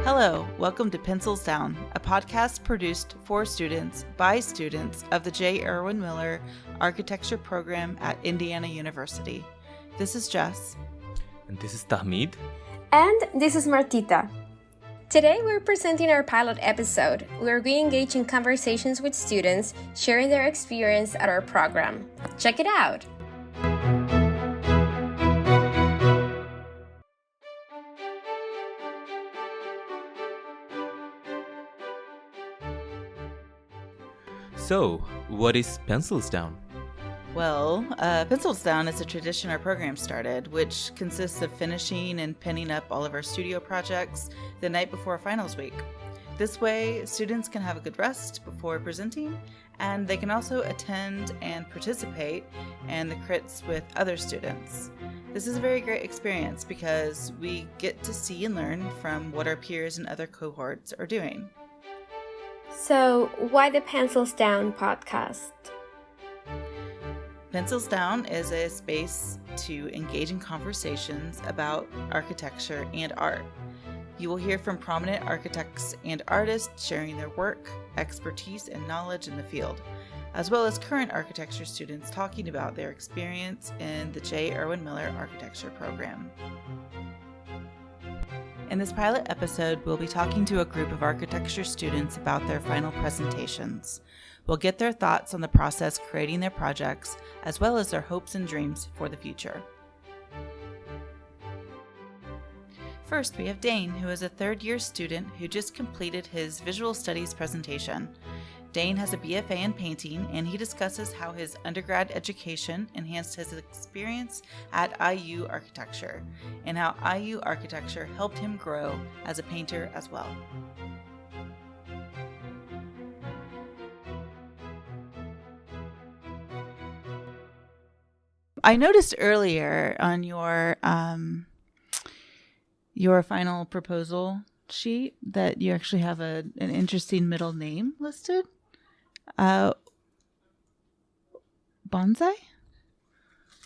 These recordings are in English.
Hello, welcome to Pencils Down, a podcast produced for students by students of the J. Irwin Miller Architecture Program at Indiana University. This is Jess. And this is Tahmid. And this is Martita. Today we're presenting our pilot episode, where we engage in conversations with students sharing their experience at our program. Check it out! So, what is Pencils Down? Well, Pencils Down is a tradition our program started, which consists of finishing and pinning up all of our studio projects the night before finals week. This way, students can have a good rest before presenting, and they can also attend and participate in the crits with other students. This is a very great experience because we get to see and learn from what our peers and other cohorts are doing. So, why the Pencils Down podcast? Pencils Down is a space to engage in conversations about architecture and art. You will hear from prominent architects and artists sharing their work, expertise, and knowledge in the field, as well as current architecture students talking about their experience in the J. Irwin Miller Architecture Program. In this pilot episode, we'll be talking to a group of architecture students about their final presentations. We'll get their thoughts on the process creating their projects, as well as their hopes and dreams for the future. First, we have Dane, who is a third-year student who just completed his visual studies presentation. Dane has a BFA in painting, and he discusses how his undergrad education enhanced his experience at IU Architecture, and how IU Architecture helped him grow as a painter as well. I noticed earlier on your final proposal sheet that you actually have an interesting middle name listed. Bonsai?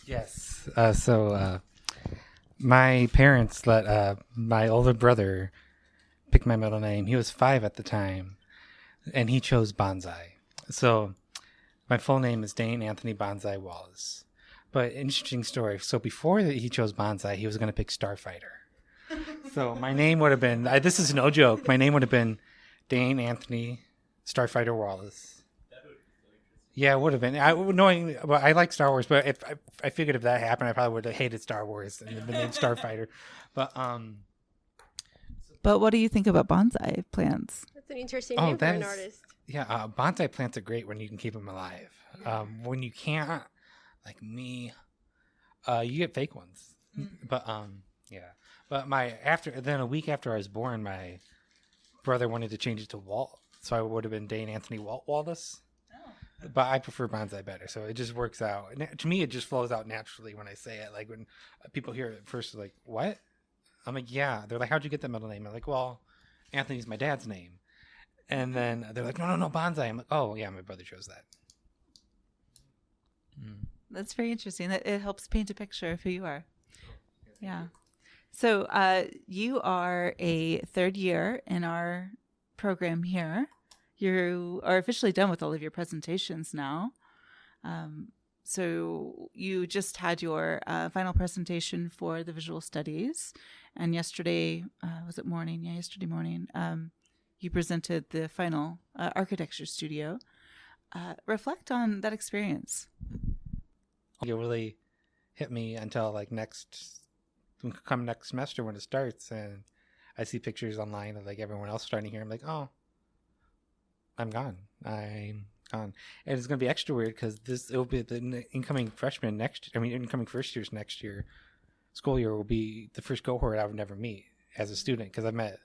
Yes. So my parents let my older brother pick my middle name. He was 5 at the time, and he chose Bonsai. So my full name is Dane Anthony Bonsai Wallace. But interesting story. So before he chose Bonsai, he was going to pick Starfighter. So my name would have been, this is no joke, my name would have been Dane Anthony Starfighter Wallace. Yeah, it would have been. I like Star Wars, but if I figured if that happened, I probably would have hated Star Wars and been named Starfighter. But what do you think about bonsai plants? That's an interesting name for an artist. Yeah, bonsai plants are great when you can keep them alive. When you can't, like me, you get fake ones. But yeah. But a week after I was born, my brother wanted to change it to Walt, so I would have been Dane Anthony Walt Wallace. Oh. But I prefer bonsai better, so it just works out. And to me, it just flows out naturally when I say it. Like when people hear it first, they're like, "What?" I'm like, "Yeah." They're like, "How'd you get that middle name?" I'm like, "Well, Anthony's my dad's name." And then they're like, No, bonsai." I'm like, "Oh, yeah, my brother chose that." That's very interesting. It helps paint a picture of who you are. Yeah. So you are a third year in our program here. You are officially done with all of your presentations now. So you just had your final presentation for the visual studies. And yesterday, was it morning? Yeah, yesterday morning, you presented the final architecture studio. Reflect on that experience. It really hit me until next semester when it starts, and I see pictures online of everyone else starting here. I'm like, oh, I'm gone. And it's gonna be extra weird because it'll be the incoming incoming first years next year, school year will be the first cohort I would never meet as a student, because I met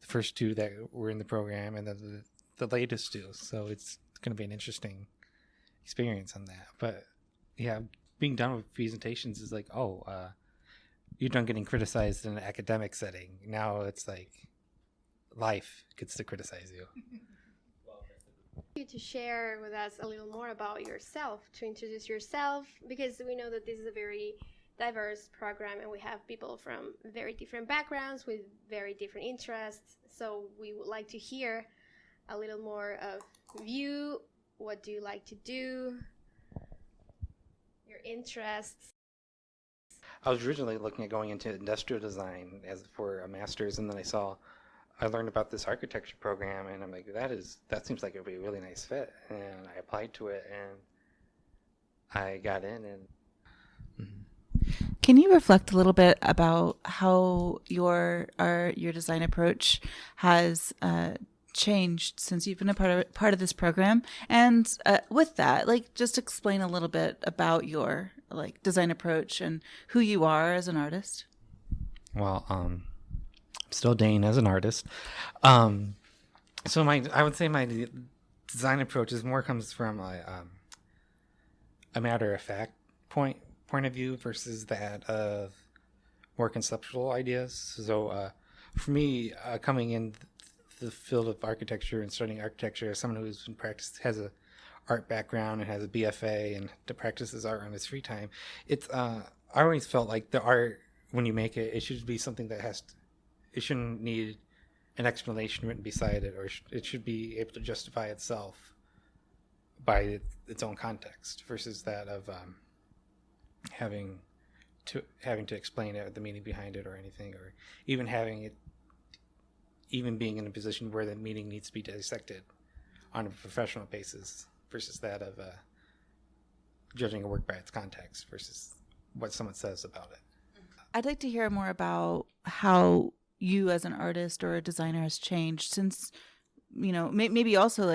the first 2 that were in the program and then the latest 2. So it's gonna be an interesting experience on that. But yeah, being done with presentations is you're done getting criticized in an academic setting. Now it's life gets to criticize you. You to share with us a little more about yourself, to introduce yourself, because we know that this is a very diverse program and we have people from very different backgrounds with very different interests. So we would like to hear a little more of you. What do you like to do? Your interests. I was originally looking at going into industrial design as for a master's, and then I learned about this architecture program, and I'm like, that seems like it would be a really nice fit, and I applied to it, and I got in. And Can you reflect a little bit about how your design approach has changed since you've been a part of this program? And with that, like, just explain a little bit about your design approach and who you are as an artist. Well, I'm still Dane as an artist. So I would say my design approach comes from a matter of fact point of view versus that of more conceptual ideas. So for me, coming in the field of architecture and studying architecture as someone who's been has a art background and has a BFA and practices art on his free time, I always felt like the art, when you make it, it should be something that it shouldn't need an explanation written beside it, or it should be able to justify itself by its own context, versus that of having to explain it, the meaning behind it, or anything, or even being in a position where the meaning needs to be dissected on a professional basis, versus that of judging a work by its context versus what someone says about it. I'd like to hear more about how you as an artist or a designer has changed since, maybe also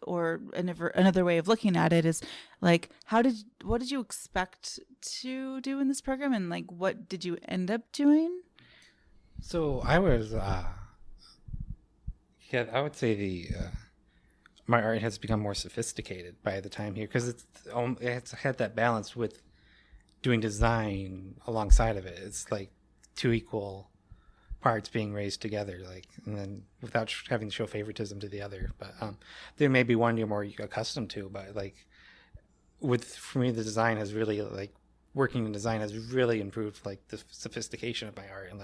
another way of looking at it is like, what did you expect to do in this program, and what did you end up doing? So I was, I would say my art has become more sophisticated by the time here, because it's had that balance with doing design alongside of it. It's like two equal parts being raised together, and then without having to show favoritism to the other. But there may be one you're more accustomed to, but for me, the design has really working in design has really improved the sophistication of my art, and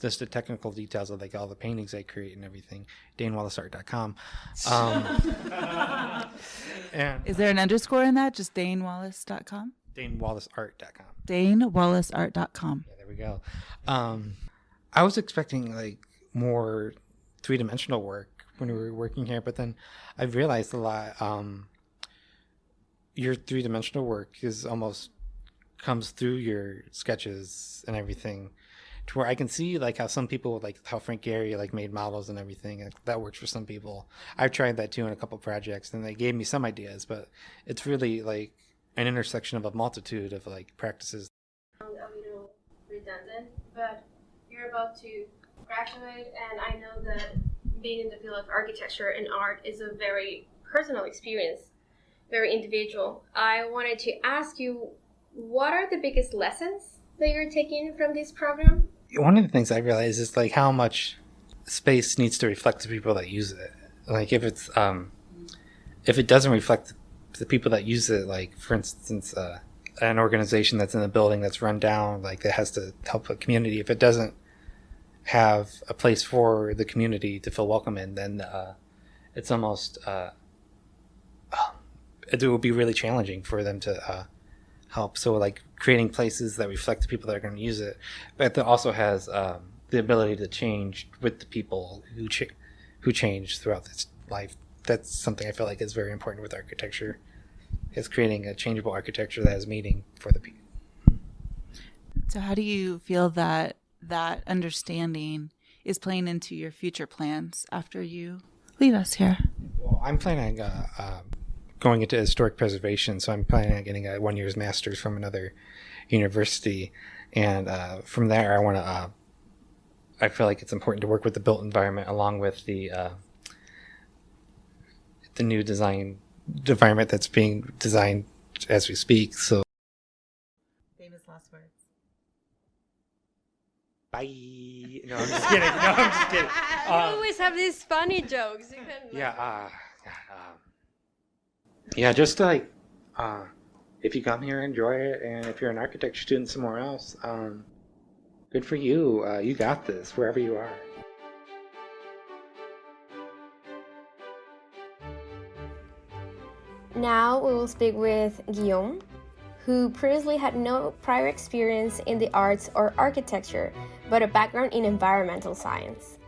just the technical details of all the paintings I create and everything. DaneWallaceArt.com. And Is there an underscore in that? Just DaneWallace.com? DaneWallaceArt.com. DaneWallaceArt.com. Yeah, there we go. I was expecting more three-dimensional work when we were working here, but then I realized a lot. Your three-dimensional work comes through your sketches and everything, to where I can see how some people how Frank Gehry made models and everything. That works for some people. I've tried that too in a couple projects, and they gave me some ideas, but it's really an intersection of a multitude of practices. A little redundant, but you're about to graduate, and I know that being in the field of architecture and art is a very personal experience, very individual. I wanted to ask you, what are the biggest lessons that you're taking from this program? One of the things I realized is how much space needs to reflect the people that use it. If it doesn't reflect the people that use it, for instance, an organization that's in a building that's run down, that has to help a community, if it doesn't have a place for the community to feel welcome in, then it's almost it will be really challenging for them to help. So creating places that reflect the people that are going to use it, but that also has the ability to change with the people who change throughout this life. That's something I feel is very important with architecture, is creating a changeable architecture that has meaning for the people. So how do you feel that understanding is playing into your future plans after you leave us here? Well, I'm planning going into historic preservation, so I'm planning on getting a 1 year's master's from another university, and from there I feel it's important to work with the built environment along with the new design environment that's being designed as we speak. So Famous last words. bye. No, I'm just kidding. You always have these funny jokes. Yeah. Yeah, just like, if you come here, enjoy it, and if you're an architecture student somewhere else, good for you. You got this wherever you are. Now we will speak with Guillaume, who previously had no prior experience in the arts or architecture, but a background in environmental science.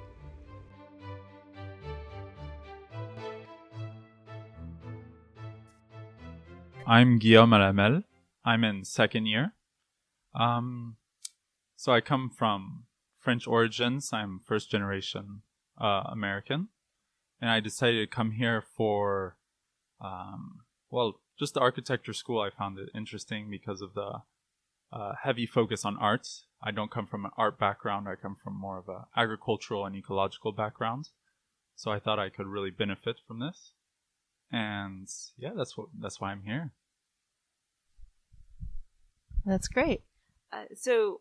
I'm Guillaume Alamel. I'm in second year. So I come from French origins. I'm first generation American. And I decided to come here for, just the architecture school. I found it interesting because of the heavy focus on arts. I don't come from an art background. I come from more of an agricultural and ecological background. So I thought I could really benefit from this. And yeah, that's why I'm here. That's great. So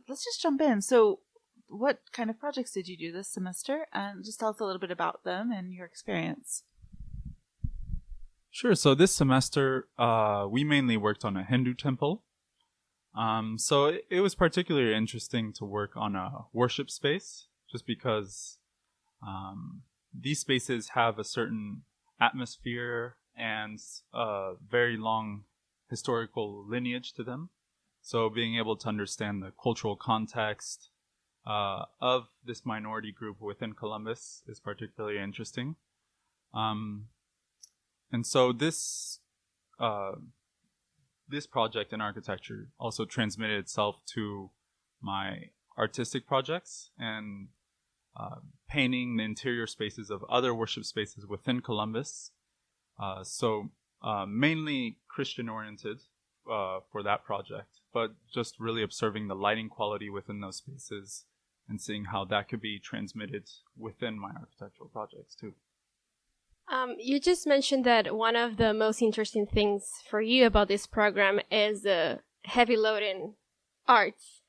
let's just jump in. So what kind of projects did you do this semester? And just tell us a little bit about them and your experience. Sure. So this semester, we mainly worked on a Hindu temple. So it was particularly interesting to work on a worship space, just because these spaces have a certain atmosphere and a very long historical lineage to them. So being able to understand the cultural context of this minority group within Columbus is particularly interesting. And so this project in architecture also transmitted itself to my artistic projects and painting the interior spaces of other worship spaces within Columbus. So mainly Christian oriented for that project, but just really observing the lighting quality within those spaces and seeing how that could be transmitted within my architectural projects too. You just mentioned that one of the most interesting things for you about this program is the heavy load in arts.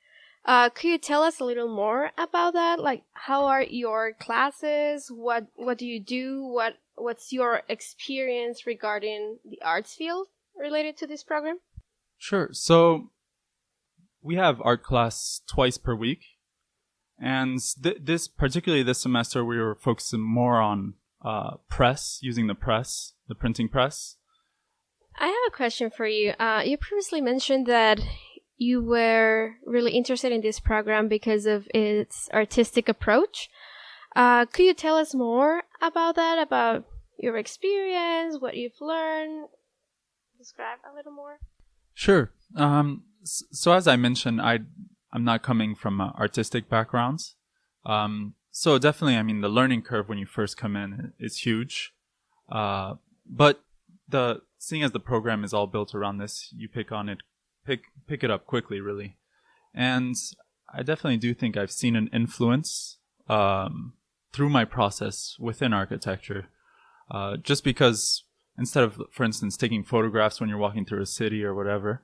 Could you tell us a little more about that? Like, how are your classes? What do you do? What's your experience regarding the arts field related to this program? Sure. So we have art class twice per week. And particularly this semester, we were focusing more on press, using the printing press. I have a question for you. You previously mentioned that you were really interested in this program because of its artistic approach. Could you tell us more about that, about your experience, what you've learned? Describe a little more. Sure. So as I mentioned, I'm not coming from artistic backgrounds. So definitely, I mean, the learning curve when you first come in is huge. But seeing as the program is all built around this, you pick it up quickly, really. And I definitely do think I've seen an influence through my process within architecture. Just because instead of, for instance, taking photographs when you're walking through a city or whatever,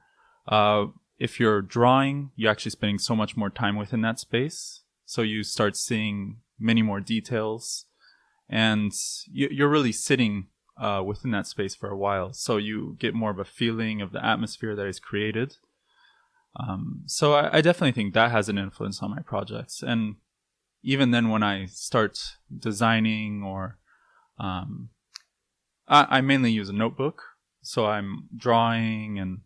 if you're drawing, you're actually spending so much more time within that space. So you start seeing many more details, and you're really sitting within that space for a while. So you get more of a feeling of the atmosphere that is created. So I definitely think that has an influence on my projects. And even then, when I start designing or I mainly use a notebook. So I'm drawing and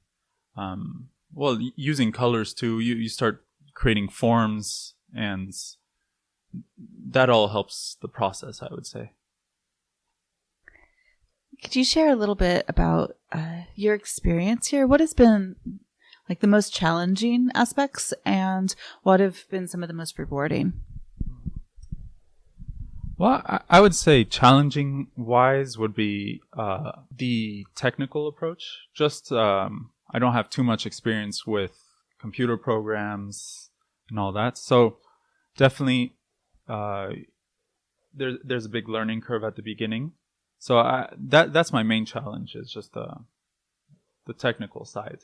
using colors too. You start creating forms, and that all helps the process, I would say. Could you share a little bit about your experience here? What has been like the most challenging aspects, and what have been some of the most rewarding? Well, I would say challenging wise would be the technical approach. Just I don't have too much experience with computer programs and all that, so definitely there's a big learning curve at the beginning. So that's my main challenge, is just the technical side.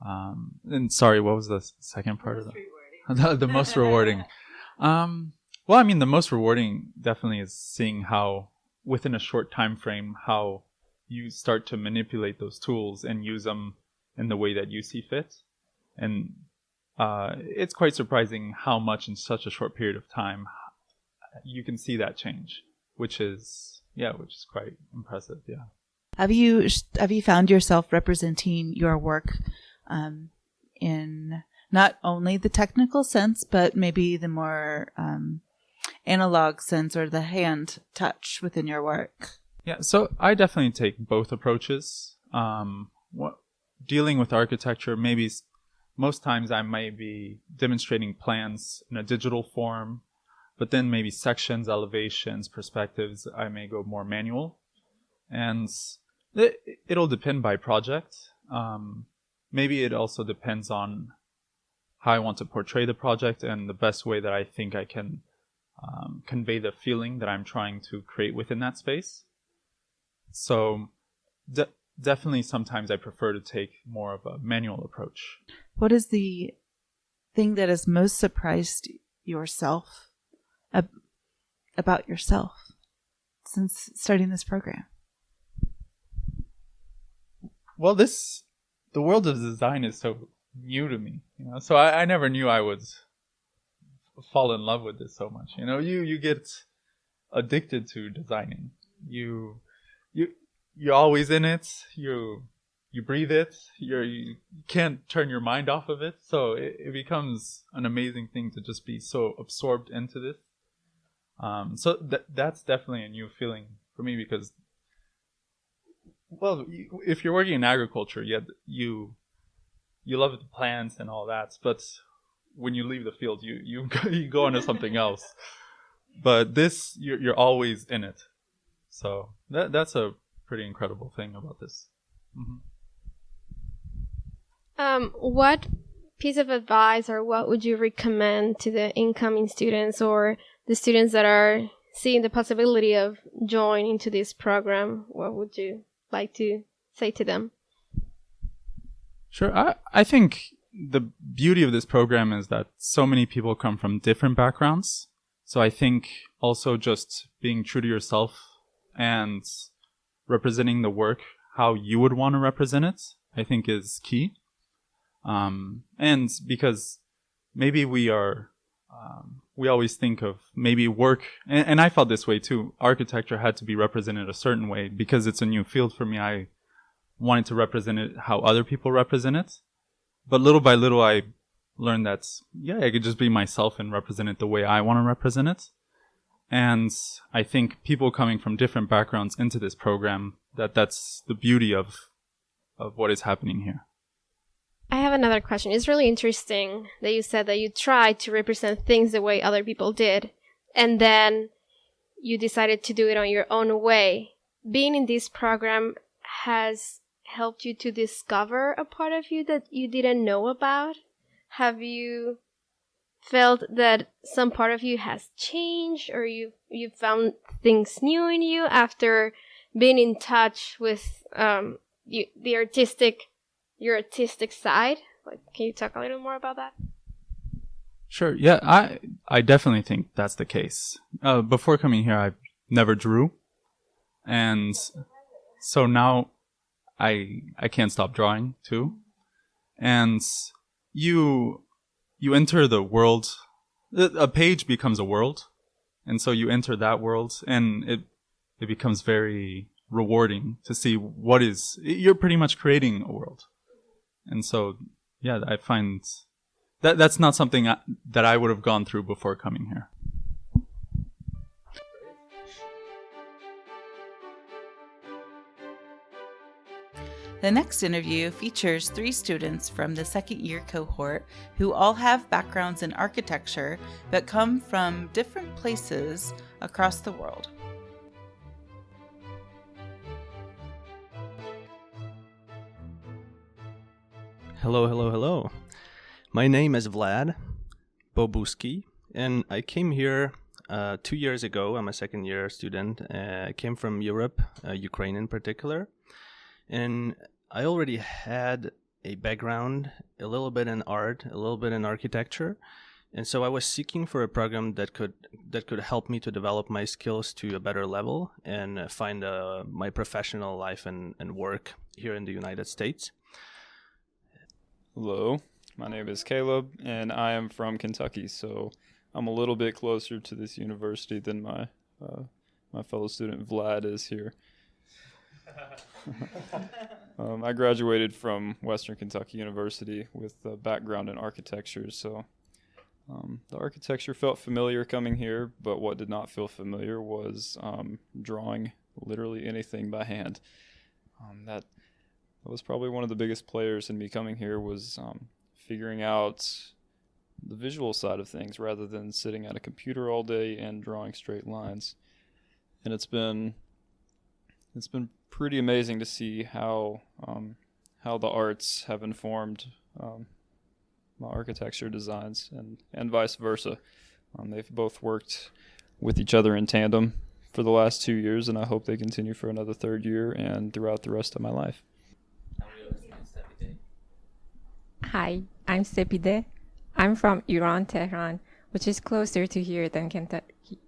And sorry, what was the second part of that? The most rewarding. Well, I mean, the most rewarding definitely is seeing how, within a short time frame, how you start to manipulate those tools and use them in the way that you see fit. And it's quite surprising how much in such a short period of time you can see that change, which is quite impressive. Yeah. Have you found yourself representing your work in not only the technical sense, but maybe the more analog sense or the hand touch within your work? Yeah, so I definitely take both approaches. Dealing with architecture, maybe most times I might be demonstrating plans in a digital form, but then maybe sections, elevations, perspectives, I may go more manual. And it'll depend by project. Maybe it also depends on how I want to portray the project and the best way that I think I can convey the feeling that I'm trying to create within that space. So definitely sometimes I prefer to take more of a manual approach. What is the thing that has most surprised yourself about yourself since starting this program? Well, the world of design is so new to me, so I never knew I would fall in love with this so much. You get addicted to designing. You're always in it. You breathe it. You can't turn your mind off of it. So it becomes an amazing thing to just be so absorbed into this. So that's definitely a new feeling for me because, well, if you're working in agriculture, you love the plants and all that, but when you leave the field, you go into something else. But this, you're always in it. So that's a pretty incredible thing about this. Mm-hmm. What piece of advice or what would you recommend to the incoming students or the students that are seeing the possibility of joining into this program? What would you like to say to them? Sure. I think the beauty of this program is that so many people come from different backgrounds. So I think also just being true to yourself and representing the work how you would want to represent it, I think is key. And because maybe we always think of maybe work, and I felt this way too, architecture had to be represented a certain way because it's a new field for me. I wanted to represent it how other people represent it. But little by little, I learned that, I could just be myself and represent it the way I want to represent it. And I think people coming from different backgrounds into this program, that's the beauty of what is happening here. I have another question. It's really interesting that you said that you tried to represent things the way other people did, and then you decided to do it on your own way. Being in this program has helped you to discover a part of you that you didn't know about? Have you felt that some part of you has changed, or you found things new in you after being in touch with your artistic side? Like, can you talk a little more about that? Sure. Yeah, I definitely think that's the case. Before coming here, I never drew, and so now I can't stop drawing too. And you enter the world. A page becomes a world, and so you enter that world, and it becomes very rewarding to see you're pretty much creating a world. And so, yeah, I find that's not something that I would have gone through before coming here. The next interview features 3 students from the second-year cohort who all have backgrounds in architecture but come from different places across the world. Hello. My name is Vlad Bobuski, and I came here 2 years ago. I'm a second-year student. I came from Europe, Ukraine in particular, and I already had a background, a little bit in art, a little bit in architecture, And so I was seeking for a program that could help me to develop my skills to a better level and find my professional life and work here in the United States. Hello, my name is Caleb, and I am from Kentucky, so I'm a little bit closer to this university than my fellow student Vlad is here. I graduated from Western Kentucky University with a background in architecture, so the architecture felt familiar coming here, but what did not feel familiar was drawing literally anything by hand. That was probably one of the biggest players in me coming here was figuring out the visual side of things rather than sitting at a computer all day and drawing straight lines. And it's been pretty amazing to see how the arts have informed my architecture designs and vice versa. They've both worked with each other in tandem for the last 2 years, and I hope they continue for another third year and throughout the rest of my life. Hi, I'm Sepide. I'm from Iran, Tehran, which is closer to here than Kentucky.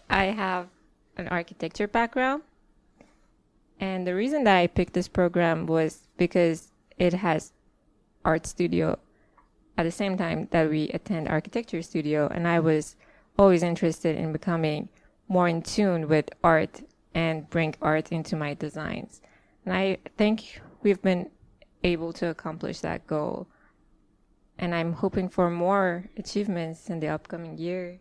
I have an architecture background, and the reason that I picked this program was because it has art studio at the same time that we attend architecture studio, and I was always interested in becoming more in tune with art and bring art into my designs. And I think we've been able to accomplish that goal, and I'm hoping for more achievements in the upcoming year.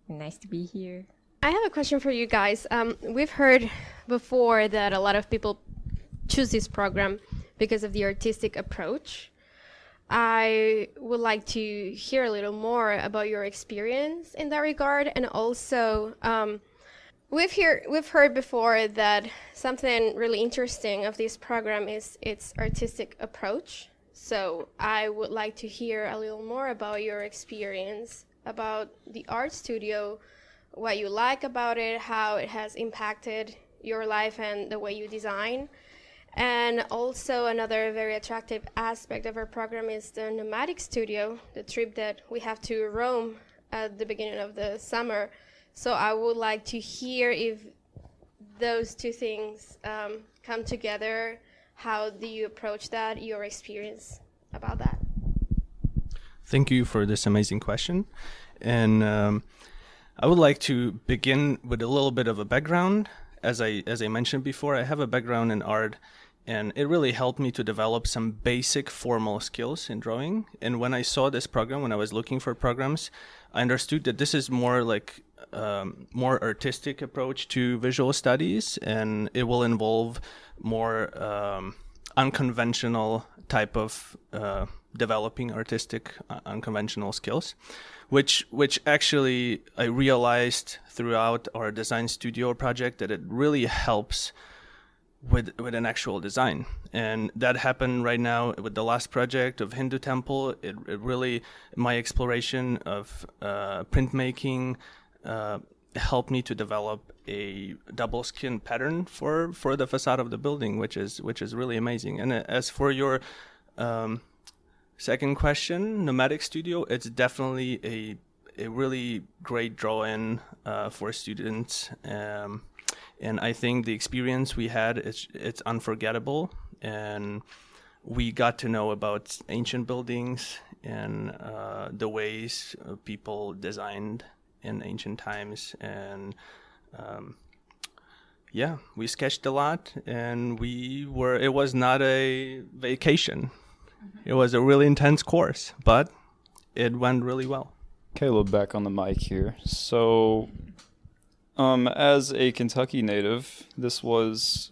Nice to be here. I have a question for you guys. We've heard before that a lot of people choose this program because of the artistic approach. I would like to hear a little more about your experience in that regard, and also we've heard before that something really interesting of this program is its artistic approach. So I would like to hear a little more about your experience about the art studio, what you like about it, how it has impacted your life and the way you design. And also another very attractive aspect of our program is the nomadic studio, the trip that we have to Rome at the beginning of the summer. So I would like to hear if those two things come together. How do you approach that, your experience about that? Thank you for this amazing question. And I would like to begin with a little bit of a background. As I mentioned before, I have a background in art, and it really helped me to develop some basic formal skills in drawing. And when I saw this program, when I was looking for programs, I understood that this is more like more artistic approach to visual studies, and it will involve more unconventional type of developing artistic unconventional skills, which actually I realized throughout our design studio project that it really helps with an actual design. And that happened right now with the last project of Hindu temple. It really, my exploration of printmaking helped me to develop a double skin pattern for the facade of the building, which is really amazing. And as for your second question, nomadic studio, it's definitely a really great draw-in for students. And I think the experience we had, it's unforgettable. And we got to know about ancient buildings and the ways people designed in ancient times. And we sketched a lot, and it was not a vacation. It was a really intense course, but it went really well. Caleb back on the mic here. So, as a Kentucky native, this was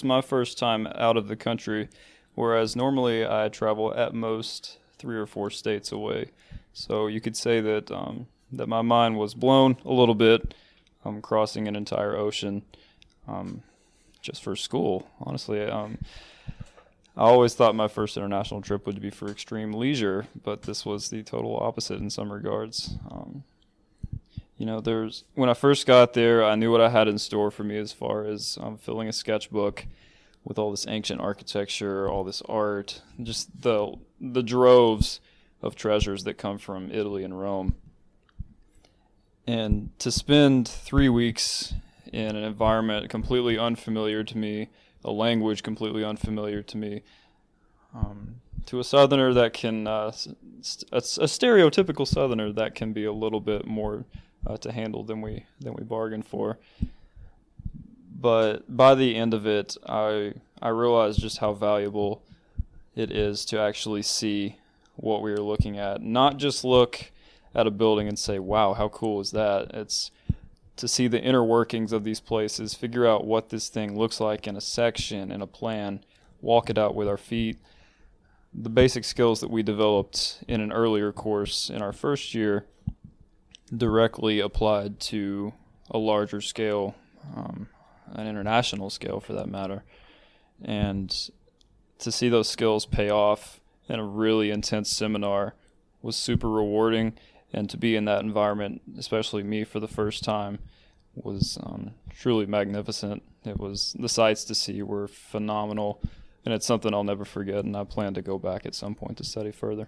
my first time out of the country, whereas normally I travel at most 3 or 4 states away. So you could say that that my mind was blown a little bit, crossing an entire ocean, just for school. Honestly, I always thought my first international trip would be for extreme leisure, but this was the total opposite in some regards. When I first got there, I knew what I had in store for me as far as filling a sketchbook with all this ancient architecture, all this art, just the droves of treasures that come from Italy and Rome. And to spend 3 weeks in an environment completely unfamiliar to me, a language completely unfamiliar to me, to a Southerner that can, a stereotypical Southerner that can be a little bit more to handle than we bargained for. But by the end of it, I realized just how valuable it is to actually see what we were looking at. Not just look at a building and say, wow, how cool is that? It's to see the inner workings of these places, figure out what this thing looks like in a section, in a plan, walk it out with our feet. The basic skills that we developed in an earlier course in our first year directly applied to a larger scale, an international scale for that matter. And to see those skills pay off in a really intense seminar was super rewarding. And to be in that environment, especially me for the first time, was truly magnificent. It was, the sights to see were phenomenal, and it's something I'll never forget, and I plan to go back at some point to study further.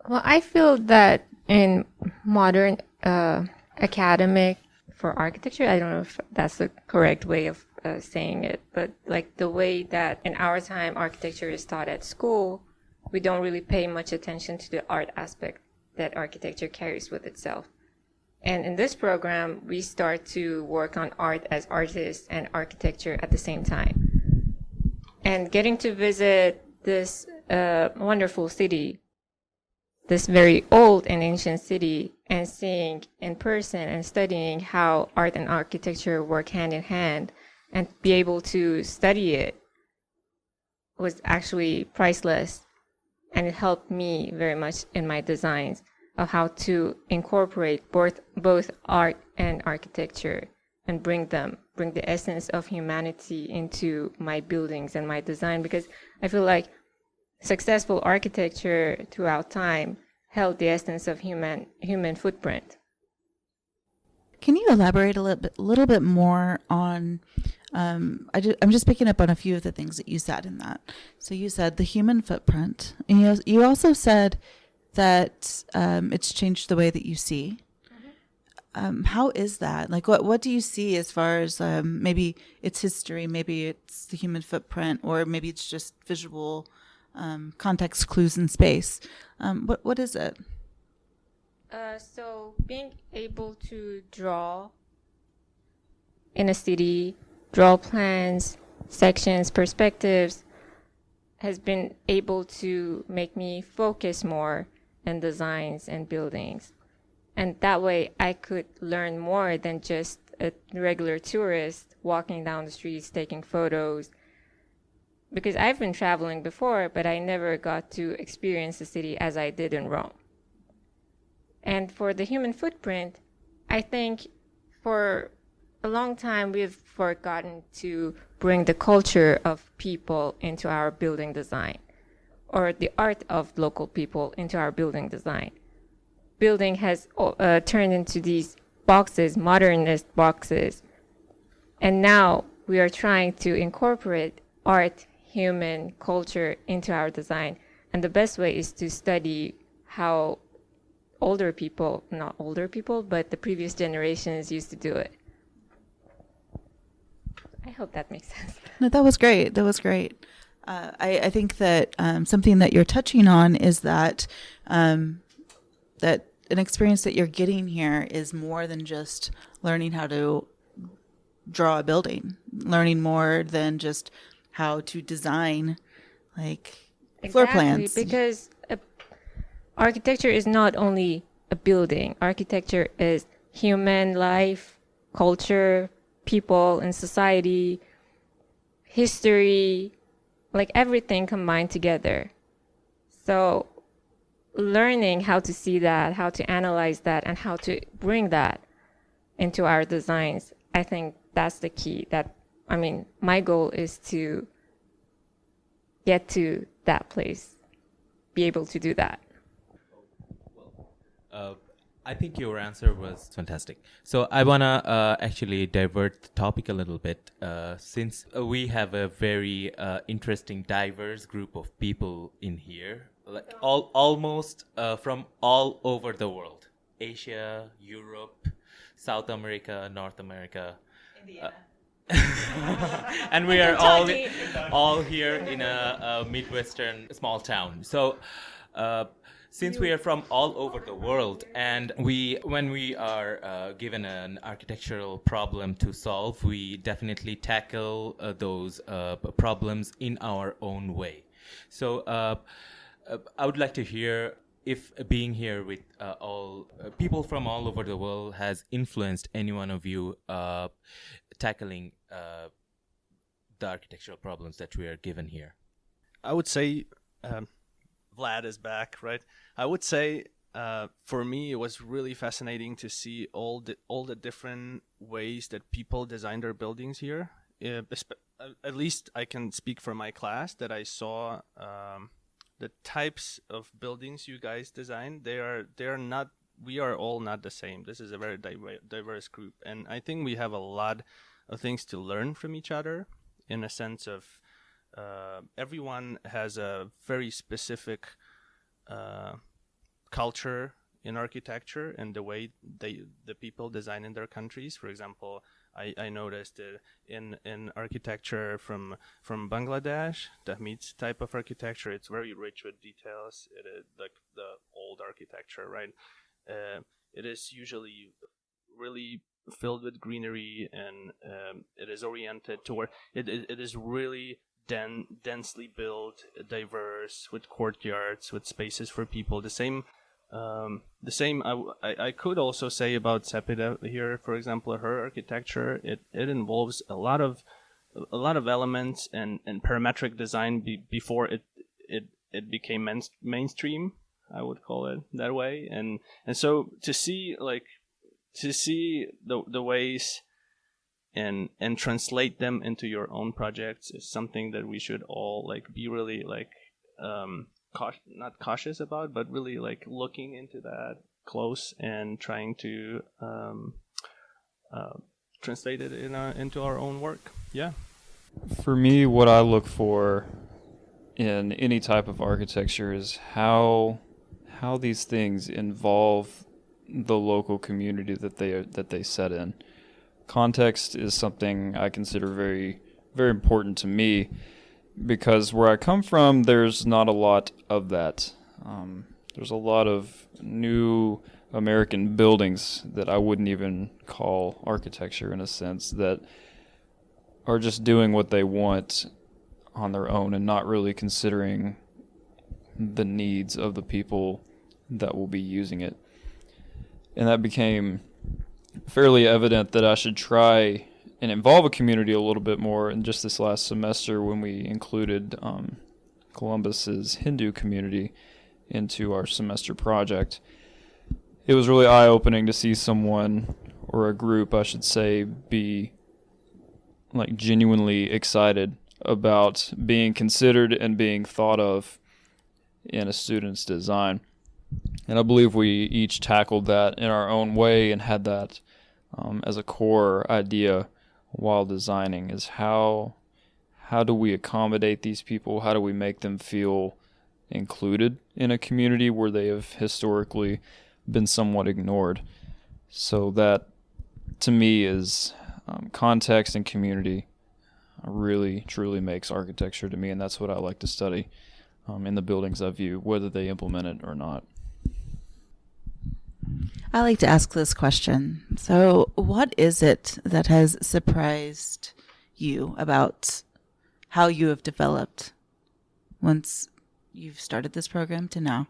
Well, I feel that in modern academic for architecture, I don't know if that's the correct way of saying it, but like the way that in our time architecture is taught at school, we don't really pay much attention to the art aspect that architecture carries with itself. And in this program, we start to work on art as artists and architecture at the same time. And getting to visit this wonderful city, this very old and ancient city, and seeing in person and studying how art and architecture work hand in hand and be able to study it was actually priceless. And it helped me very much in my designs of how to incorporate both art and architecture and bring the essence of humanity into my buildings and my design, because I feel like successful architecture throughout time held the essence of human footprint. Can you elaborate a little bit more on, I'm just picking up on a few of the things that you said in that. So you said the human footprint, and you also said that it's changed the way that you see. How is that? Like, what do you see as far as maybe it's history, maybe it's the human footprint, or maybe it's just visual context clues in space? What is it? So being able to draw in a city, draw plans, sections, perspectives, has been able to make me focus more in designs and buildings. And that way I could learn more than just a regular tourist walking down the streets taking photos. Because I've been traveling before, but I never got to experience the city as I did in Rome. And for the human footprint, I think for a long time we've forgotten to bring the culture of people into our building design, or the art of local people into our building design. Building has turned into these boxes, modernist boxes, and now we are trying to incorporate art, human culture into our design. And the best way is to study how older people, not older people, but the previous generations used to do it. I hope that makes sense. No, that was great. I think that something that you're touching on is that that an experience that you're getting here is more than just learning how to draw a building, learning more than just how to design like floor plans. Because architecture is not only a building. Architecture is human life, culture, people in society, history, like everything combined together. So learning how to see that, how to analyze that, and how to bring that into our designs, I think that's the key. My goal is to get to that place, be able to do that. I think your answer was fantastic. So I wanna actually divert the topic a little bit, since we have a very interesting, diverse group of people in here, like almost from all over the world: Asia, Europe, South America, North America, Indiana. and we are all here in a Midwestern small town. So. Since we are from all over the world, and when we are given an architectural problem to solve, we definitely tackle those problems in our own way. So I would like to hear if being here with all people from all over the world has influenced any one of you tackling the architectural problems that we are given here. I would say Vlad is back, right? I would say for me it was really fascinating to see all the different ways that people design their buildings here. At least I can speak for my class that I saw the types of buildings you guys design. They are not. We are all not the same. This is a very diverse group, and I think we have a lot of things to learn from each other. In a sense of everyone has a very specific culture in architecture and the way the people design in their countries. For example, I noticed in architecture from Bangladesh, Tahmid's type of architecture, it's very rich with details. It is like the old architecture, right? It is usually really filled with greenery, and it is oriented toward it is really densely built, diverse, with courtyards, with spaces for people. The same I could also say about Sepida here, for example. Her architecture, it involves a lot of elements and parametric design before it became mainstream, I would call it that way. And so to see the ways and translate them into your own projects is something that we should all be really not cautious about, but really looking into that close and trying to translate it into our own work. Yeah. For me, what I look for in any type of architecture is how these things involve the local community that they set in. Context is something I consider very, very important to me, because where I come from, there's not a lot of that. There's a lot of new American buildings that I wouldn't even call architecture, in a sense, that are just doing what they want on their own and not really considering the needs of the people that will be using it. And that became fairly evident that I should try and involve a community a little bit more in just this last semester when we included Columbus's Hindu community into our semester project. It was really eye-opening to see someone, or a group I should say, be genuinely excited about being considered and being thought of in a student's design. And I believe we each tackled that in our own way and had that as a core idea while designing, is how do we accommodate these people? How do we make them feel included in a community where they have historically been somewhat ignored? So that, to me, is context and community really, truly makes architecture to me, and that's what I like to study in the buildings I view, whether they implement it or not. I like to ask this question. So, what is it that has surprised you about how you have developed once you've started this program to now?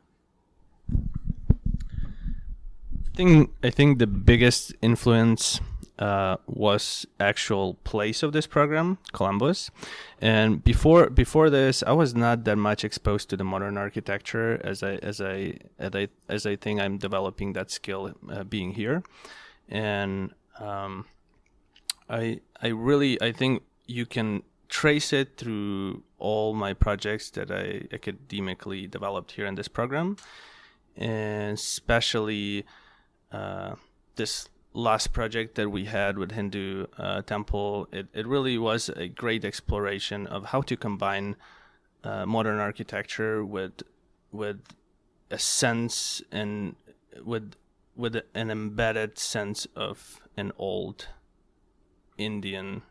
I think the biggest influence was actual place of this program, Columbus. And before this, I was not that much exposed to the modern architecture as I think I'm developing that skill being here. And I think you can trace it through all my projects that I academically developed here in this program, and especially this last project that we had with Hindu temple, it really was a great exploration of how to combine modern architecture with a sense and with an embedded sense of an old Indian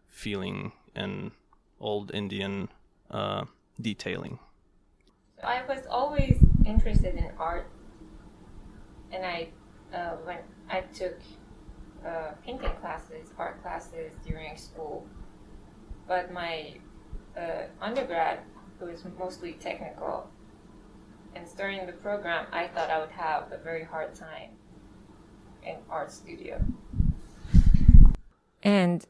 feeling and old Indian detailing. I was always interested in art, and when I took painting classes, art classes during school, but my undergrad was mostly technical, and starting the program, I thought I would have a very hard time in art studio. And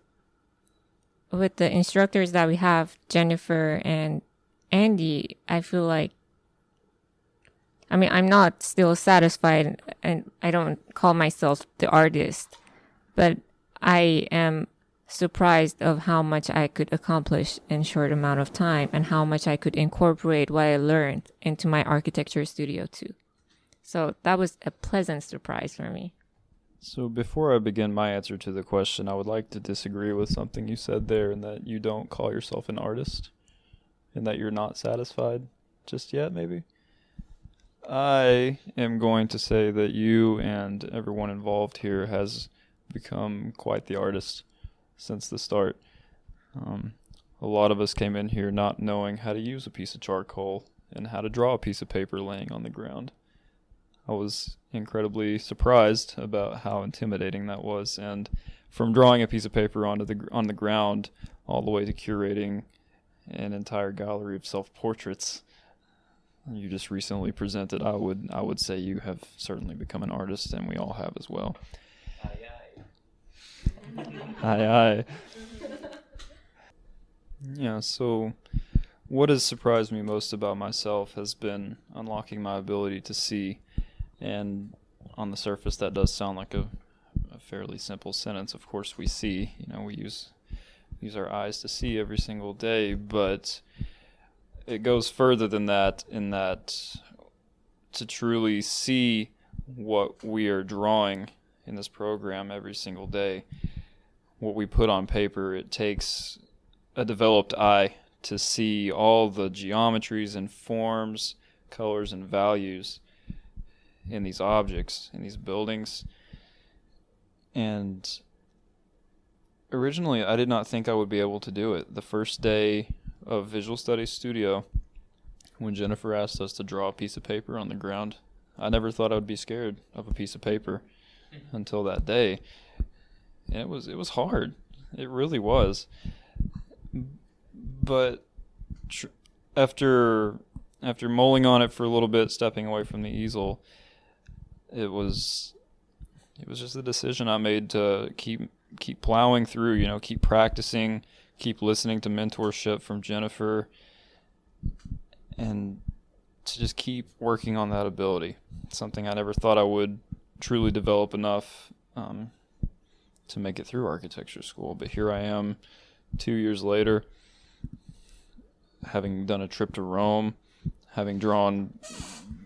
with the instructors that we have, Jennifer and Andy, I feel like, I mean, I'm not still satisfied, and I don't call myself the artist, but I am surprised of how much I could accomplish in short amount of time and how much I could incorporate what I learned into my architecture studio too. So that was a pleasant surprise for me. So before I begin my answer to the question, I would like to disagree with something you said there, in that you don't call yourself an artist and that you're not satisfied just yet, maybe. I am going to say that you and everyone involved here has become quite the artist since the start. A lot of us came in here not knowing how to use a piece of charcoal and how to draw a piece of paper laying on the ground. I was incredibly surprised about how intimidating that was, and from drawing a piece of paper on the ground all the way to curating an entire gallery of self-portraits you just recently presented, I would say you have certainly become an artist, and we all have as well. Aye. Yeah, so what has surprised me most about myself has been unlocking my ability to see. And on the surface, that does sound like a fairly simple sentence. Of course, we see, we use our eyes to see every single day, but it goes further than that, in that to truly see what we are drawing in this program every single day, what we put on paper, it takes a developed eye to see all the geometries and forms, colors and values in these objects, in these buildings. And originally, I did not think I would be able to do it. The first day of Visual Studies Studio, when Jennifer asked us to draw a piece of paper on the ground, I never thought I would be scared of a piece of paper until that day. And it was hard. It really was. But after mulling on it for a little bit, stepping away from the easel, it was just a decision I made to keep plowing through, keep practicing, keep listening to mentorship from Jennifer, and to just keep working on that ability. Something I never thought I would truly develop enough to make it through architecture school. But here I am 2 years later, having done a trip to Rome, having drawn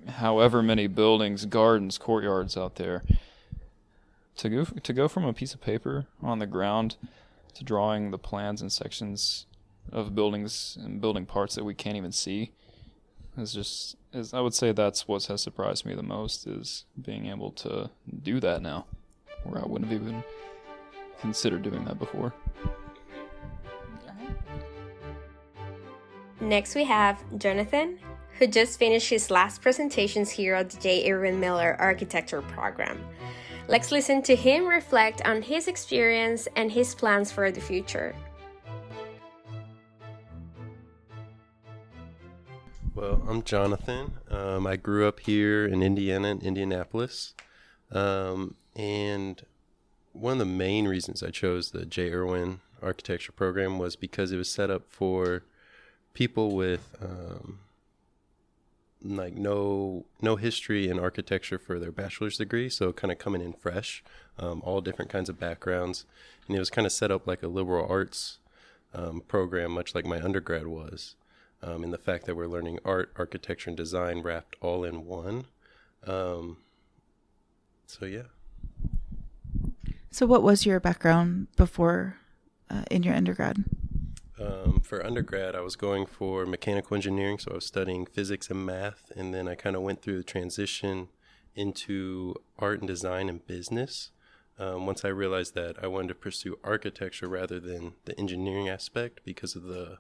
however many buildings, gardens, courtyards out there. To go from a piece of paper on the ground to drawing the plans and sections of buildings and building parts that we can't even see is I would say that's what has surprised me the most, is being able to do that now, where I wouldn't have even considered doing that before. Next we have Jonathan, who just finished his last presentations here at the J. Irwin Miller Architecture Program. Let's listen to him reflect on his experience and his plans for the future. Well, I'm Jonathan. I grew up here in Indiana, in Indianapolis. And one of the main reasons I chose the J. Irwin Architecture Program was because it was set up for people with no history in architecture for their bachelor's degree, so kind of coming in fresh, all different kinds of backgrounds. And it was kind of set up like a liberal arts program, much like my undergrad was, in the fact that we're learning art, architecture, and design wrapped all in one. So yeah. So what was your background before in your undergrad? For undergrad, I was going for mechanical engineering, so I was studying physics and math, and then I kind of went through the transition into art and design and business. Once I realized that I wanted to pursue architecture rather than the engineering aspect because of the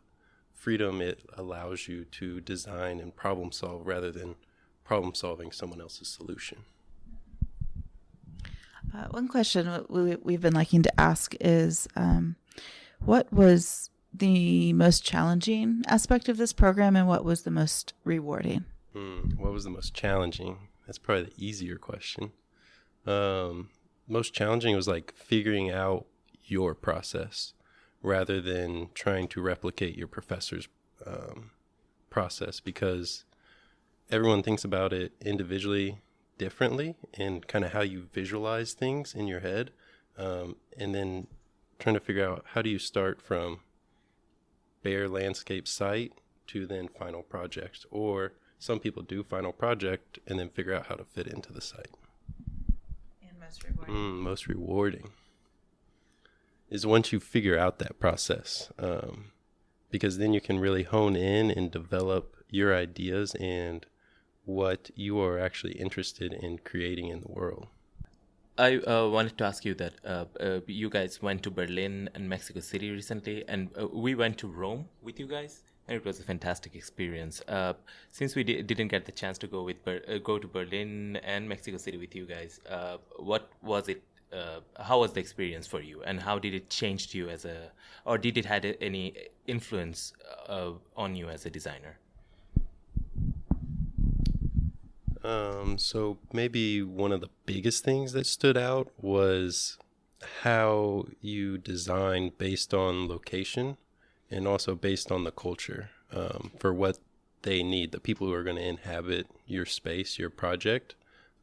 freedom it allows you to design and problem solve rather than problem solving someone else's solution. One question we've been liking to ask is, what was the most challenging aspect of this program and what was the most rewarding? What was the most challenging? That's probably the easier question. Most challenging was like figuring out your process rather than trying to replicate your professor's process, because everyone thinks about it individually differently and kind of how you visualize things in your head, and then trying to figure out how do you start from bare landscape site to then final project, or some people do final project and then figure out how to fit into the site. And most rewarding. Most rewarding is once you figure out that process, because then you can really hone in and develop your ideas and what you are actually interested in creating in the world. I wanted to ask you that you guys went to Berlin and Mexico City recently, and we went to Rome with you guys, and it was a fantastic experience. Since we didn't get the chance to go to Berlin and Mexico City with you guys, what was it? How was the experience for you, and how did it change to you or did it had any influence on you as a designer? So maybe one of the biggest things that stood out was how you design based on location and also based on the culture, for what they need, the people who are going to inhabit your space, your project.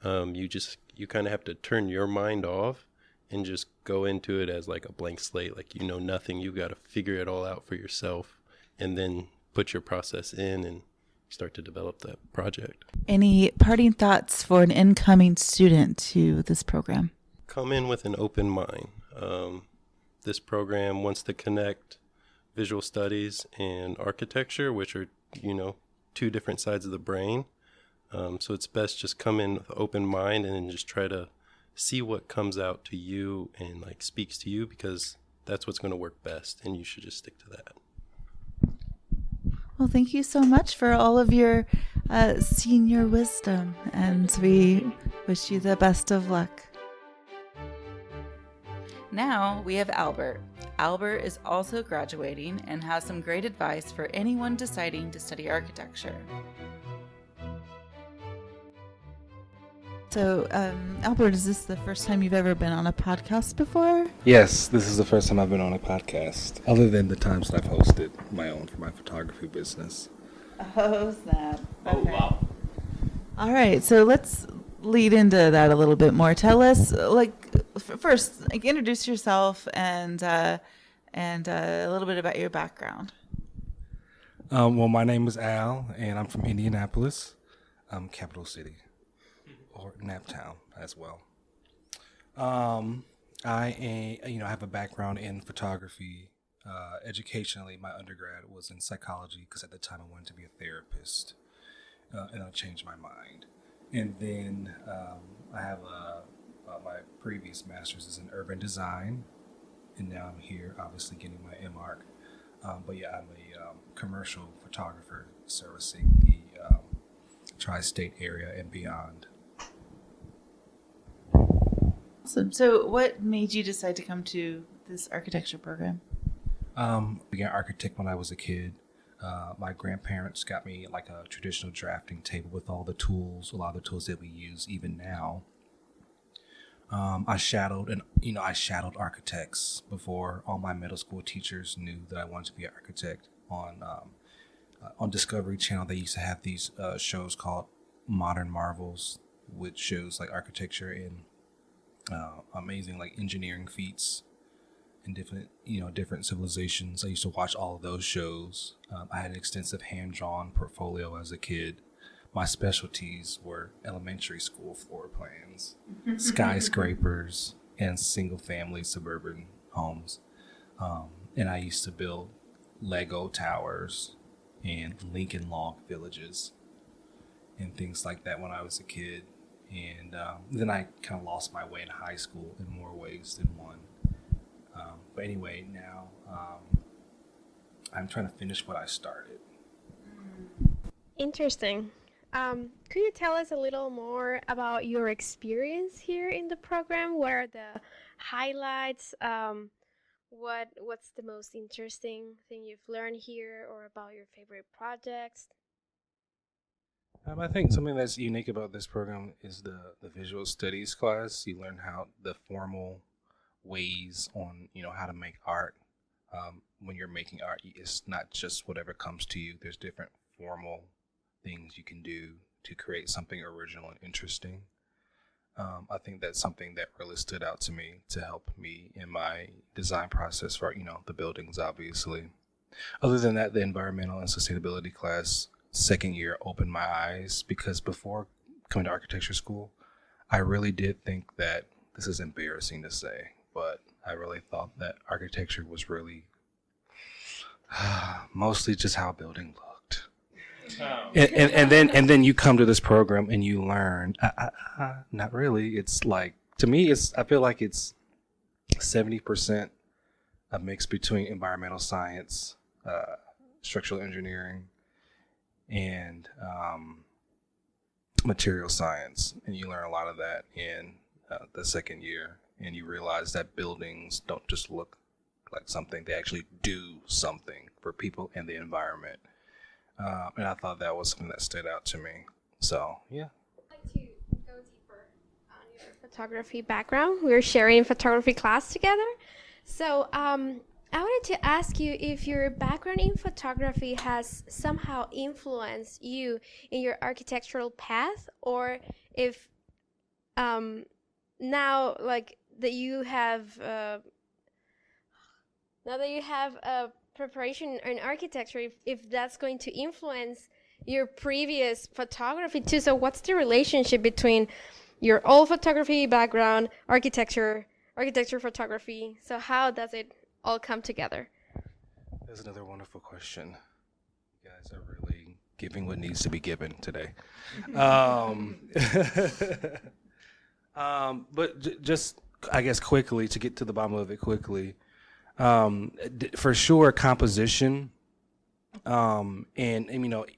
You kind of have to turn your mind off and just go into it as like a blank slate, like you know nothing. You got to figure it all out for yourself and then put your process in and start to develop that project. Any parting thoughts for an incoming student to this program? Come in with an open mind. This program wants to connect visual studies and architecture, which are, two different sides of the brain. So it's best just come in with an open mind and then just try to see what comes out to you and like speaks to you, because that's what's going to work best, and you should just stick to that. Well, thank you so much for all of your senior wisdom, and we wish you the best of luck. Now we have Albert. Albert is also graduating and has some great advice for anyone deciding to study architecture. So, Albert, is this the first time you've ever been on a podcast before? Yes, this is the first time I've been on a podcast, other than the times that I've hosted my own for my photography business. Oh, snap. Okay. Oh, wow. All right, so let's lead into that a little bit more. Tell us, first, introduce yourself and a little bit about your background. Well, my name is Al, and I'm from Indianapolis, capital city. Or Naptown as well. I have a background in photography. Educationally, my undergrad was in psychology because at the time I wanted to be a therapist, and I changed my mind. And then I have my previous master's is in urban design, and now I'm here, obviously getting my MArch. But yeah, I'm a commercial photographer servicing the tri-state area and beyond. Awesome. So what made you decide to come to this architecture program? I began architect when I was a kid. My grandparents got me like a traditional drafting table with all the tools, a lot of the tools that we use even now. I shadowed architects before all my middle school teachers knew that I wanted to be an architect. On Discovery Channel, they used to have these shows called Modern Marvels, which shows like architecture and amazing like engineering feats in different civilizations. I used to watch all of those shows. I had an extensive hand-drawn portfolio as a kid, my specialties were elementary school floor plans, skyscrapers, and single-family suburban homes. And I used to build Lego towers and Lincoln log villages and things like that when I was a kid. And then I kind of lost my way in high school in more ways than one. But anyway, now I'm trying to finish what I started. Interesting. Could you tell us a little more about your experience here in the program? What are the highlights? What's the most interesting thing you've learned here, or about your favorite projects? I think something that's unique about this program is the visual studies class. You learn how the formal ways on how to make art. When you're making art, it's not just whatever comes to you. There's different formal things you can do to create something original and interesting. I think that's something that really stood out to me to help me in my design process for the buildings, obviously. Other than that, the environmental and sustainability class second year opened my eyes, because before coming to architecture school, I really did think that, this is embarrassing to say, but I really thought that architecture was really mostly just how a building looked. And then you come to this program and you learn, not really. It's like, to me, I feel like it's 70% a mix between environmental science, structural engineering, and material science. And you learn a lot of that in the second year. And you realize that buildings don't just look like something, they actually do something for people and the environment. And I thought that was something that stood out to me. So, yeah. I'd like to go deeper on your photography background. We're sharing photography class together. So I wanted to ask you if your background in photography has somehow influenced you in your architectural path, or if now, like, that you have a preparation in architecture, if that's going to influence your previous photography too. So what's the relationship between your old photography background, architecture photography? So how does it all come together? That's another wonderful question. You guys are really giving what needs to be given today. But just, I guess, quickly, to get to the bottom of it quickly, for sure, composition, and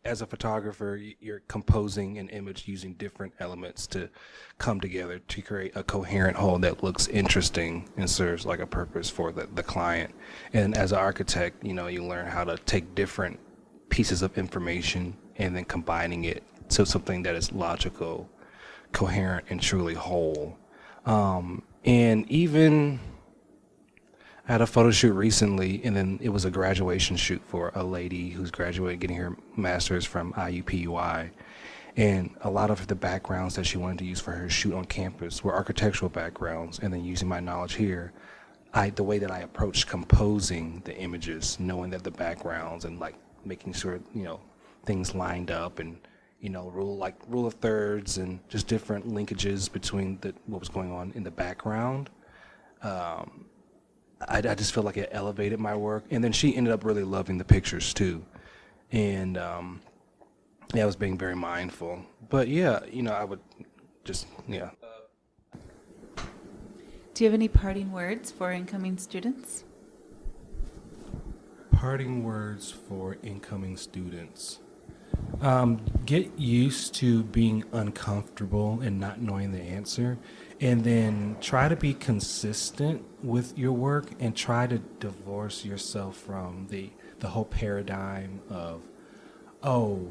as a photographer, you're composing an image using different elements to come together to create a coherent whole that looks interesting and serves like a purpose for the client. And as an architect, you learn how to take different pieces of information and then combining it to something that is logical, coherent, and truly whole. And even I had a photo shoot recently, and then it was a graduation shoot for a lady who's graduating, getting her master's from EP01. And a lot of the backgrounds that she wanted to use for her shoot on campus were architectural backgrounds. And then using my knowledge here, the way that I approached composing the images, knowing that the backgrounds and like making sure, things lined up, and rule of thirds and just different linkages between what was going on in the background. I just feel like it elevated my work. And then she ended up really loving the pictures too. And I was being very mindful. But yeah, I would just, yeah. Do you have any parting words for incoming students? Parting words for incoming students. Get used to being uncomfortable and not knowing the answer, and then try to be consistent with your work and try to divorce yourself from the whole paradigm of, oh,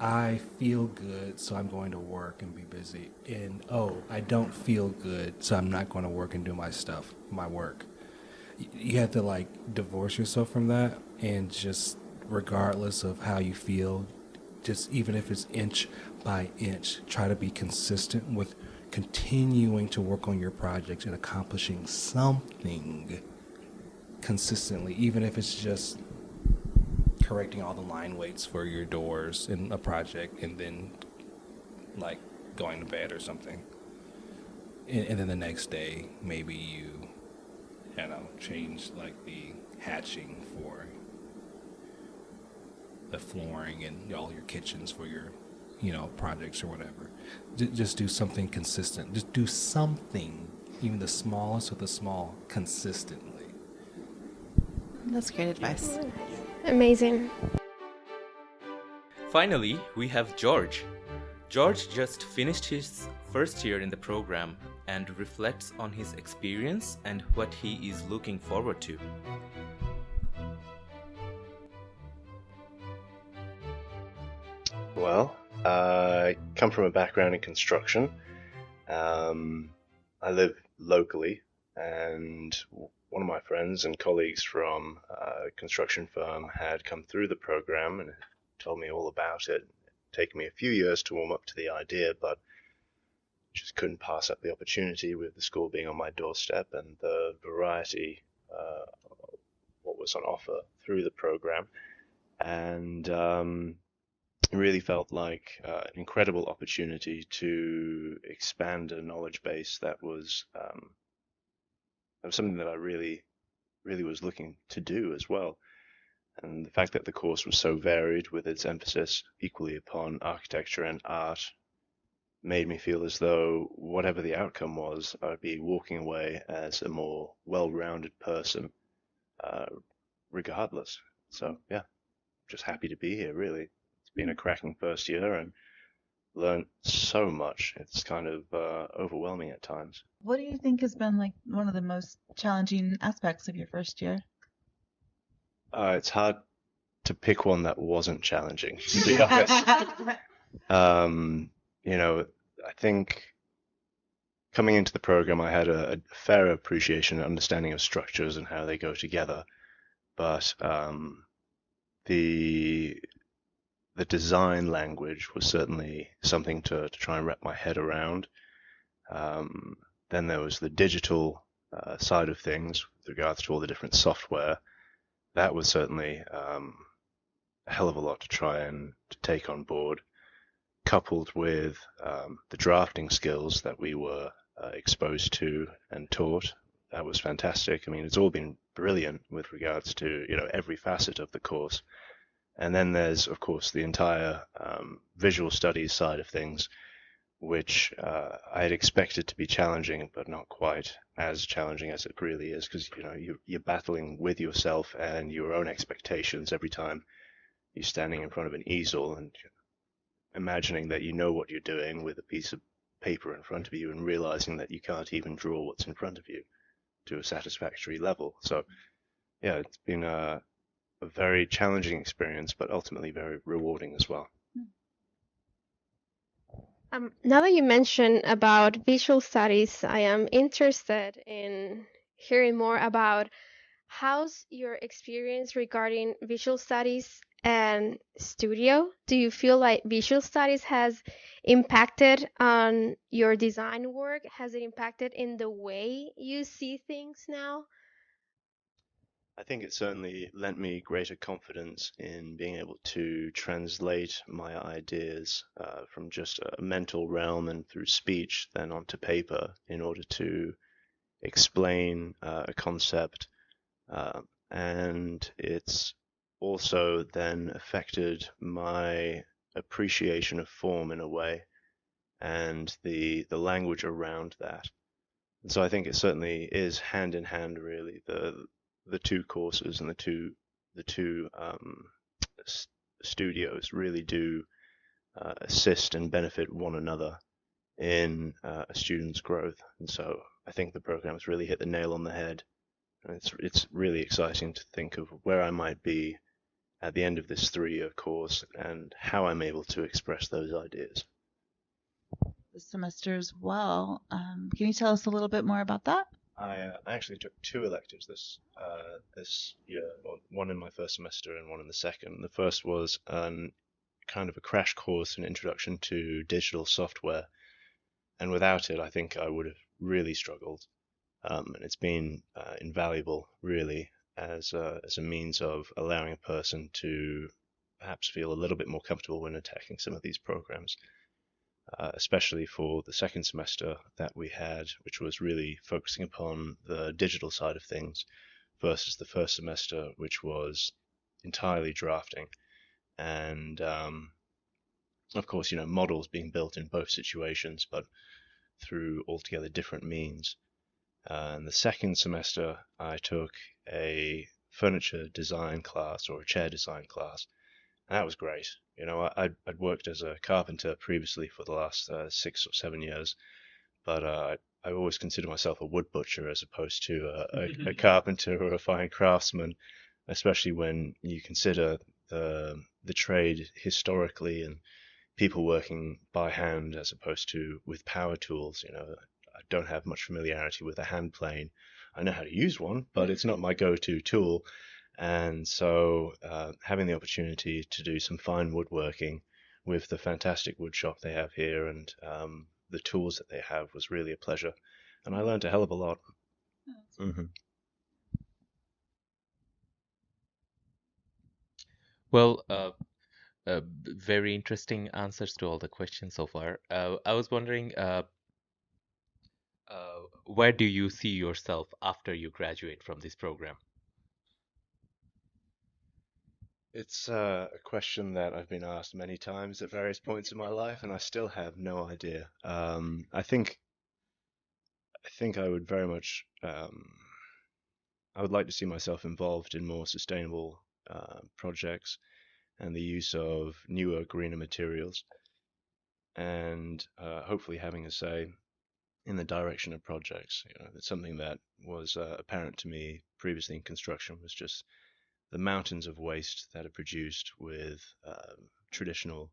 I feel good, so I'm going to work and be busy, and oh, I don't feel good, so I'm not going to work and do my work. You have to divorce yourself from that, and just regardless of how you feel, just even if it's inch by inch, try to be consistent with continuing to work on your projects and accomplishing something consistently, even if it's just correcting all the line weights for your doors in a project, and then like going to bed or something. And then the next day, maybe you know, change like the hatching for the flooring and all your kitchens for your, you know, projects or whatever. Just do something consistent. Just do something, even the smallest of the small, consistently. That's great advice. Amazing. Finally, we have George. George just finished his first year in the program and reflects on his experience and what he is looking forward to. Well, I come from a background in construction. I live locally, and one of my friends and colleagues from a construction firm had come through the program and told me all about it. It'd taken me a few years to warm up to the idea, but just couldn't pass up the opportunity with the school being on my doorstep and the variety of what was on offer through the program. And it really felt like an incredible opportunity to expand a knowledge base that was something that I really was looking to do as well. And the fact that the course was so varied with its emphasis equally upon architecture and art made me feel as though whatever the outcome was, I'd be walking away as a more well-rounded person, regardless. So yeah, just happy to be here, really. It's been a cracking first year and learned so much. It's kind of overwhelming at times. What do you think has been like one of the most challenging aspects of your first year? It's hard to pick one that wasn't challenging, to be honest. You know, I think coming into the program, I had a fair appreciation and understanding of structures and how they go together. But the design language was certainly something to try and wrap my head around. Then there was the digital side of things with regards to all the different software. That was certainly a hell of a lot to try and to take on board, coupled with the drafting skills that we were exposed to and taught. That was fantastic. I mean, it's all been brilliant with regards to, you know, every facet of the course. And then there's, of course, the entire visual studies side of things, which I had expected to be challenging, but not quite as challenging as it really is, because, you know, you're battling with yourself and your own expectations every time you're standing in front of an easel and imagining that you know what you're doing with a piece of paper in front of you and realizing that you can't even draw what's in front of you to a satisfactory level. So, yeah, it's been a very challenging experience, but ultimately very rewarding as well. Now that you mentioned about visual studies, I am interested in hearing more about how's your experience regarding visual studies and studio. Do you feel like visual studies has impacted on your design work? Has it impacted in the way you see things now? I think it certainly lent me greater confidence in being able to translate my ideas from just a mental realm and through speech then onto paper in order to explain a concept. And it's also then affected my appreciation of form in a way and the language around that. And so I think it certainly is hand in hand, really, the two courses and the two studios really do assist and benefit one another in a student's growth. And so I think the program has really hit the nail on the head. And it's really exciting to think of where I might be at the end of this 3-year course and how I'm able to express those ideas. This semester as well. Can you tell us a little bit more about that? I actually took 2 electives this year, one in my first semester and one in the second. The first was kind of a crash course, an introduction to digital software, and without it, I think I would have really struggled. And it's been invaluable, really. as a means of allowing a person to perhaps feel a little bit more comfortable when attacking some of these programs, especially for the second semester that we had, which was really focusing upon the digital side of things versus the first semester, which was entirely drafting. And of course, models being built in both situations, but through altogether different means. In the second semester, I took a furniture design class or a chair design class, and that was great. I'd worked as a carpenter previously for the last 6 or 7 years, but I always consider myself a wood butcher as opposed to a carpenter or a fine craftsman, especially when you consider the trade historically and people working by hand as opposed to with power tools. I don't have much familiarity with a hand plane. I know how to use one, but it's not my go-to tool. And so having the opportunity to do some fine woodworking with the fantastic wood shop they have here and the tools that they have was really a pleasure. And I learned a hell of a lot. Mm-hmm. Well, very interesting answers to all the questions so far. I was wondering, where do you see yourself after you graduate from this program? It's a question that I've been asked many times at various points in my life, and I still have no idea. I think I would very much, I would like to see myself involved in more sustainable projects and the use of newer, greener materials, and hopefully having a say in the direction of projects. It's something that was apparent to me previously in construction was just the mountains of waste that are produced with traditional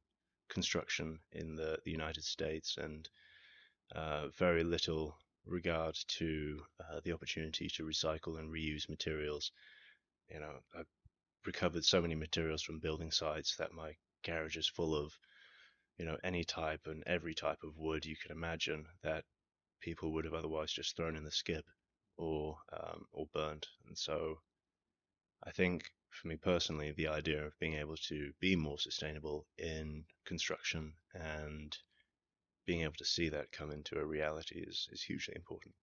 construction in the United States, and very little regard to the opportunity to recycle and reuse materials. I've recovered so many materials from building sites that my garage is full of, any type and every type of wood you can imagine that people would have otherwise just thrown in the skip or burned. And so I think for me personally, the idea of being able to be more sustainable in construction and being able to see that come into a reality is hugely important.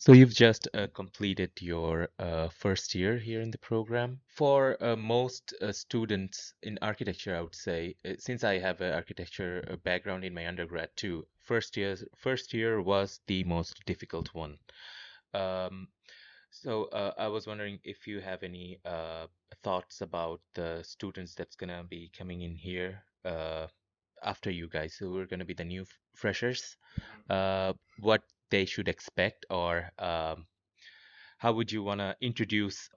So you've just completed your first year here in the program. For most students in architecture, I would say, since I have an architecture background in my undergrad too, first year was the most difficult one. So I was wondering if you have any thoughts about the students that's gonna be coming in here after you guys, who are gonna be the new freshers. What they should expect, or how would you want to introduce,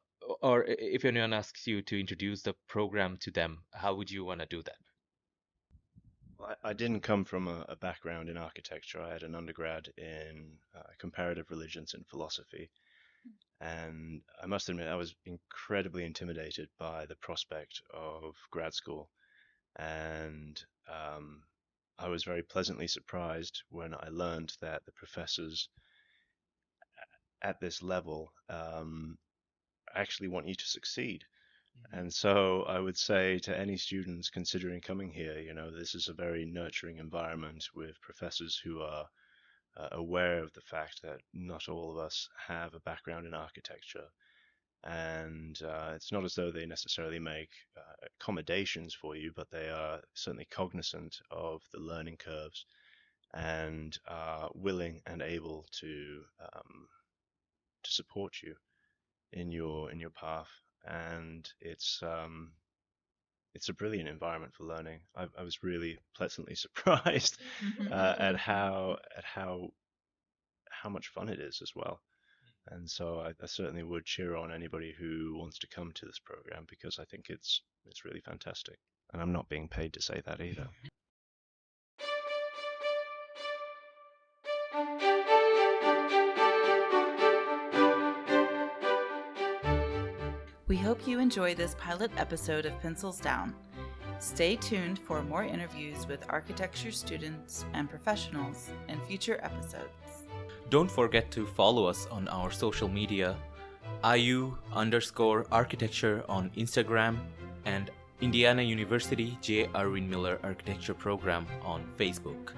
or if anyone asks you to introduce the program to them, how would you want to do that? Well, I didn't come from a background in architecture. I had an undergrad in comparative religions and philosophy. And I must admit, I was incredibly intimidated by the prospect of grad school. And I was very pleasantly surprised when I learned that the professors at this level actually want you to succeed. And so I would say to any students considering coming here, this is a very nurturing environment with professors who are aware of the fact that not all of us have a background in architecture. And it's not as though they necessarily make accommodations for you, but they are certainly cognizant of the learning curves and are willing and able to support you in your path. And it's a brilliant environment for learning. I was really pleasantly surprised at how much fun it is as well. And so I certainly would cheer on anybody who wants to come to this program, because I think it's really fantastic. And I'm not being paid to say that either. We hope you enjoy this pilot episode of Pencils Down. Stay tuned for more interviews with architecture students and professionals in future episodes. Don't forget to follow us on our social media, IU_architecture on Instagram and Indiana University J. Irwin Miller Architecture Program on Facebook.